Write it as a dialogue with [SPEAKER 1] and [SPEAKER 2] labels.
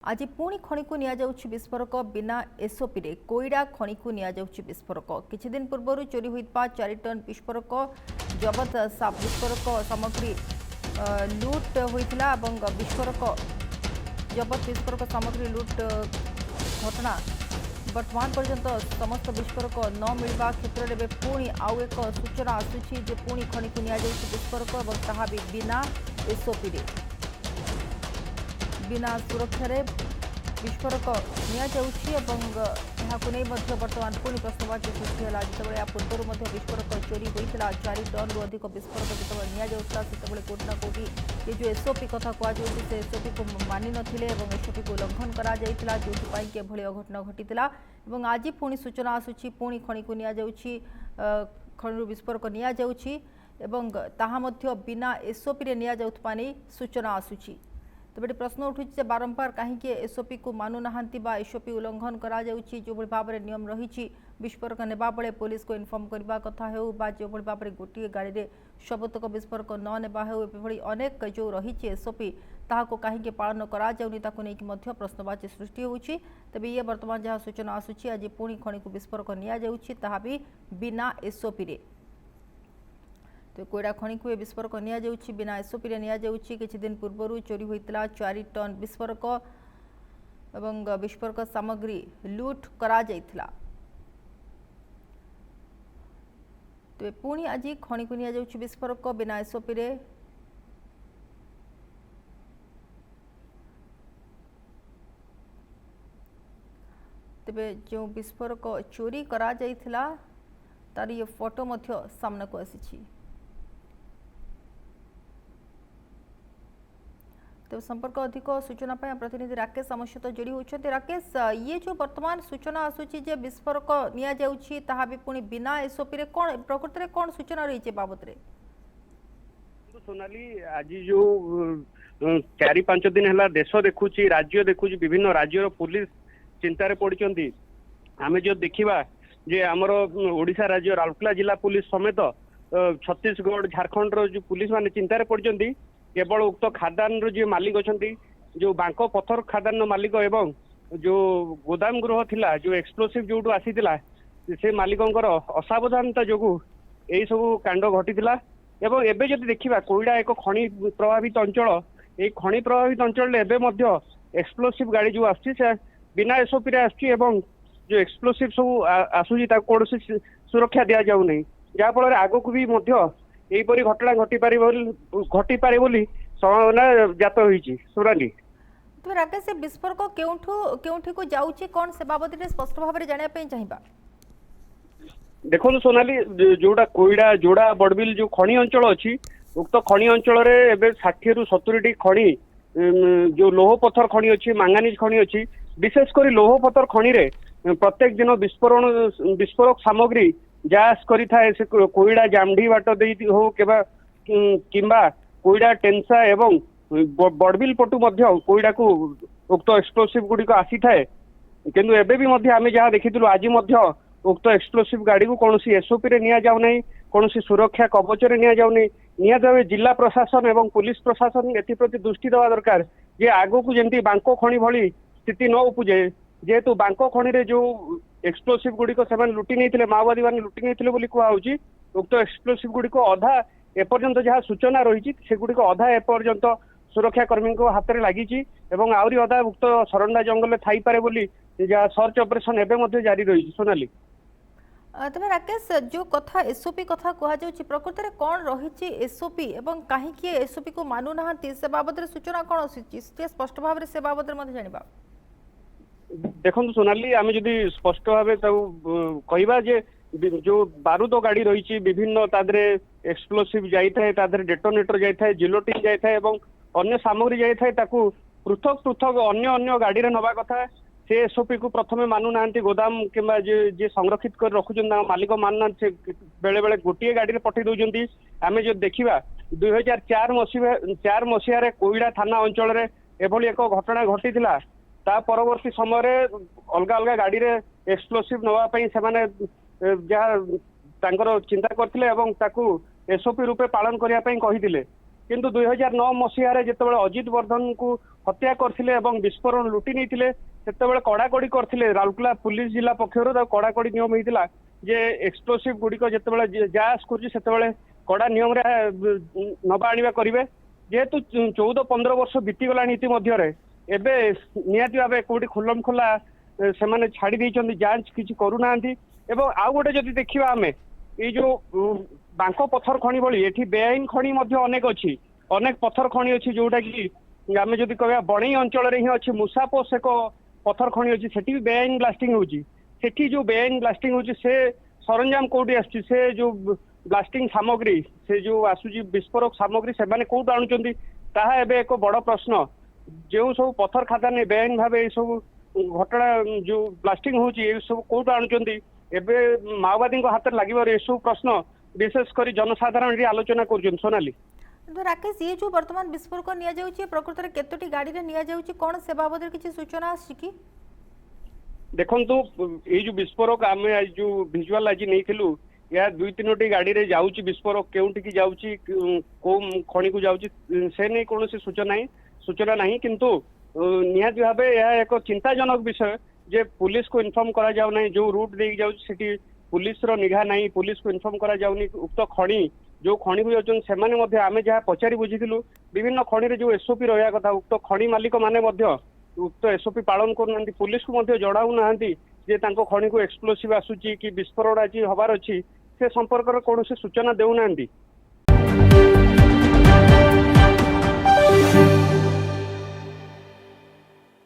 [SPEAKER 1] आज पुणी खणी को विस्फोरक बिना एसओपी रे कोईडा खणी को विस्फोरक किछि दिन पूर्व चोरी होता 4 टन विस्फोरक जबत विस्फोरक सामग्री लुट होता विस्फोरक जबत विस्फोरक सामग्री लुट घटना वर्तमान पर्यंत समस्त विस्फोरक न मिलवा क्षेत्र में पुणी आउ एक सूचना आसूची जे पुणी खणी को विस्फोरक और ताहा भी बिना एसओपी रे बिना सुरक्षा विस्फोरक नहीं बर्तमान पुणी प्रश्नवाची सृष्टि है जिते या पूर्व विस्फोरक चोरी होता 4 टन रु अधिक विस्फोरक जिते कोटि ना कोटि ये जो एसओपी कथा कहुच्छे से एसओपी को मानि नथिले एसओपी को उल्लंघन करा जायतिला जोथि एभली अघटना घटिला आज पुणी सूचना आसूची पुणी खणी को खणी विस्फोरक बिना एसओपी रे निया जाउथबा नै सूचना आसूची। तबे प्रश्न उठुचे बारंबार कहीं एसओपी को मानुना एसओपी उल्लंघन करा जाउची जो भाव में नियम रही विस्फोरक नेबा बेले पुलिस को इनफर्म करबा कथा हो बा जो भाव में गोटे गाड़ी में सबतक विस्फोरक न नेबा हो एभली अनेक जो रही एसओपी ताहाको कहीं पालन करा जाउनी ताको नेकी मध्य प्रश्नवाची सृष्टि होउची। तबे ये वर्तमान जहाँ सूचना आसूची आज पुणी खणी को विस्फोरक निया जाउची ताहा भी बिना एसओपी रे तो कोईडा खणी को विस्फोरक नि बिना एसओपी रे नि किछि दिन पूर्व चोरी होता 4 टन विस्फोरक एवं विस्फोरक सामग्री लुट करा जायथिला। तो पुणी आज खणी को नि विस्फोरक बिना एसओपी रे तेबे जो विस्फोरक चोरी करा जायथिला तार ये फोटो मध्य सामना को आसी। तो संपर्क अधिक सूचना प्रतिनिधि राकेश आम सहित जोड़ी होती। राकेश ये जो वर्तमान सूचना आसूची जे विस्फोरक निया जाउची ताहा भी पुणी बिना एसओपी रे कोन प्रकृति रे कोन सूचना रही बाबत रे?
[SPEAKER 2] सोनाली आज जो 4-5 दिन है देश देखुची राज्य देखुची विभिन्न राज्यर पुलिस चिंतार पड़ती आम जो देखा जे आमर ओडिशा राज्य राउरकेला जिला पुलिस समेत छत्तीसगढ़ झारखंड जो पुलिस माने चिंतार पड़ती केवल उक्त खादान जो मालिक अच्छा जो बांक पथर खादान मालिक एवं जो गोदाम गृह थिला जो एक्सप्लोसिव जो आसीला से मालिकंकर असावधानता जो यही सब कांड घटी एवं एबे जदि देखिबा कोईडा एक खनि प्रभावित अंचल ये खनि प्रभावित अंचल एक्सप्लोसिव गाड़ी जो आसी बिना एसओपी रे आसी एवं जो एक्सप्लोसिव सब आसूची कौन सुरक्षा दि जाऊ नहीं जहाँफल आगक भी यहीपरी घटना घटी पारे बोली संभावना जात होईची। सोनाली
[SPEAKER 1] तो राकेश से विस्फोरक केउठी को जाउची कोन से बाबत रे स्पष्ट भाव में जानिया पे चाहिबा?
[SPEAKER 2] देखो सोनाली जोड़ा कोईडा जोड़ा बड़बिल जो खनि अंचल अच्छी उक्त खनि अंचल रे एबे 60 रु 70 खनि जो लोह पत्थर खनि अच्छी मांगानीज खनि अच्छी विशेषकर लोह पत्थर खनि रे प्रत्येक दिन विस्फोरक सामग्री जास करी थाए से कोईडा जामढी बाट देई हो किंबा कोईडा टेंसा एवं बड़बिल पटु मध्य कोईडा को उक्त एक्सप्लोसिव गुडी को आसी थाए किंतु एबे भी मध्य आमे जहाँ देखिथिलु आज मध्य उक्त एक्सप्लोसिव गाड़ी को कौनसी एसओपी रे निया जाउ नै कौनसी सुरक्षा कवच रे निया जाउ नै निया जावे जिला प्रशासन एवं पुलिस प्रशासन एथि प्रति दृष्टि देवा दरकार जे आगो को जेंती बांको खणी भली स्थिति न उपजे जेहेतु बांको खणी रे जो एक्सप्लोसिव गुडी को सेमान लुटी नहीं माओवादी मान लुटी नहीं बोली कहूँ उक्त एक्सप्लोसिव गुडी को अधा एपर्यंत जहाँ सूचना रही से गुडी को अधा एपर्यंत सुरक्षा कर्मी को हाथ में लगी आहरी अधा उक्त सरंडा जंगल थी पारे बोली जहाँ सर्च ऑपरेशन एवं जारी रही। सोनाली
[SPEAKER 1] तबे राकेश जो कथा एसओपी कथा कहुच्छे प्रकृति में कौन रही एसओपी एवं कहीं एसओपी को मानु ना से बाबद सूचना कौन आसी स्पष्ट भाव से बाबद जाना?
[SPEAKER 2] देखो सोनाली आम जदि स्पष्ट भाव कहवा जे जो बारूद गाड़ी रही विभिन्न तादरे एक्सप्लोसिव जाए डेटोनेटर जाए जिलोटिन जाए अन्य सामग्री जाए पृथक पृथक अन्य गाड़ी रे नवा कथा से एसओपी को प्रथम मानु ना गोदाम किंबा जे संरक्षित कर रखुन मालिक मानु ना बेले बेले गोटे गाड़ी रे पठे दउजंती। आमे जो देखिबा 2004 मसीह कोईडा थाना अंचल रे एभली एक घटना घटिथिला ता परवर्ती समय अलग अलग गाड़ी रे एक्सप्लोसिव नवाई से जहाँ चिंता करते एसओपी रूपे पालन करने कही किंतु 2009 मसीह जितेबाला अजित वर्धन को हत्या करथिले एवं विस्फोरण लुटि नहीं सेतेबाला कड़ाकड़ी करथिले राउरकेला पुलिस जिला पक्षर कड़ाकड़ी नियम होता जे एक्सप्लोसिव गुड़िक जितेबाला जास कर कड़ा नियम नबा आनिबा करिवे जेहेतु 14-15 वर्ष बीतीगला इतिमध्य एबे निहाती भाव कोटी खुलम खोला से माने छाड़ी देइचंदी जांच किछि करूना एवं आउ गोटे जदि देखिबा आमे ये जो बांको पत्थर खणी भली एठी बेआईन खणी मध्य अनेक अछि अनेक पत्थर खणी अछि जोटा कि आमे जदि कहबा बणई अंचल रे ही अछि मुसापोस एक पत्थर खणी अछि सेठी भी बेआईन ब्लास्टिंग होछि सेठी जो बेआईन ब्लास्टिंग होछि से सरंजाम कोठी आछि से जो ब्लास्टिंग सामग्री से जो आसुची विस्फोरक सामग्री से माने कोठु आणुचंदी ताहा एबे एक बड़ प्रश्न जो सब पत्थर खाता ने बेआईन भावे सब घटना जो ब्लास्टिंग होची ए सब कोठु आणुचंदी एबे माओवादी हाथ लगे ये सब प्रश्न विशेषकर जनसाधारण रे आलोचना कर सोनाली।
[SPEAKER 1] तो राकेश ये जो वर्तमान विस्फोरक निया जाउची प्रकृत रे केतोटी गाड़ी रे निया जाउची कोन से बाबद किछि सूचना आछि कि
[SPEAKER 2] देखंतु ये जो विस्फोरक आमे आज जो विजुअल आज नैथिलु या 2-3टी गाड़ी रे जाउची विस्फोरक केउठी की जाउची को खणी को जाउची से नै कोनोसी सूचना नाही किंतु निहाती भाबे यह एक चिंताजनक विषय जे पुलिस को इन्फॉर्म करा जाउ नै जो रूट दे जाउ सेठी पुलिस रो निघा नाही पुलिस को इन्फॉर्म करा जाउनी उक्त खणी जो खणी भी अछन से माने मध्ये आमे जहा पचारी बुझिथिलु विभिन्न खणी रे जो एसओपी रहया कथा उक्त खणी मालिक माने मध्ये उक्त एसओपी पालन करू नांती पुलिस को मध्ये जडाउ नांती जे तांको खणी को एक्सप्लोसिव आसुची कि विस्फोरण आजी हबार अछि से संपर्क रे कोनोसी सूचना देउ नांती